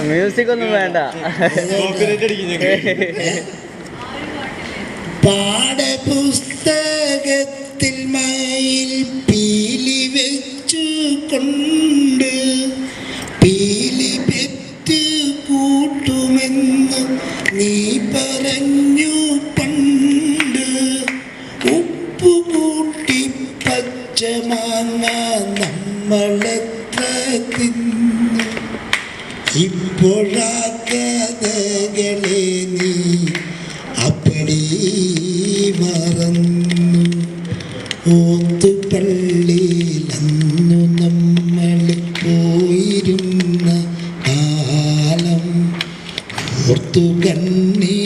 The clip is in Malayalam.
മ്യൂസിക് ഒന്നും വേണ്ട. പാഠപുസ്തകത്തിൽ മയിൽ പീലി വെച്ചു കൊണ്ട് പീലി പെറ്റ് കൂട്ടുമെന്ന് നീ പറഞ്ഞു പണ്ട്. ഉപ്പുകൂട്ടി പച്ചമാങ്ങ നമ്മളെത്ര തിന്നു. ഇപ്പോഴാ കഥകളെ നീ അപ്പടി മറന്നു. ഓത്തുപള്ളിയിലന്നു നമ്മൾ പോയിരുന്ന കാലം ഓർത്തു കണ്ണീ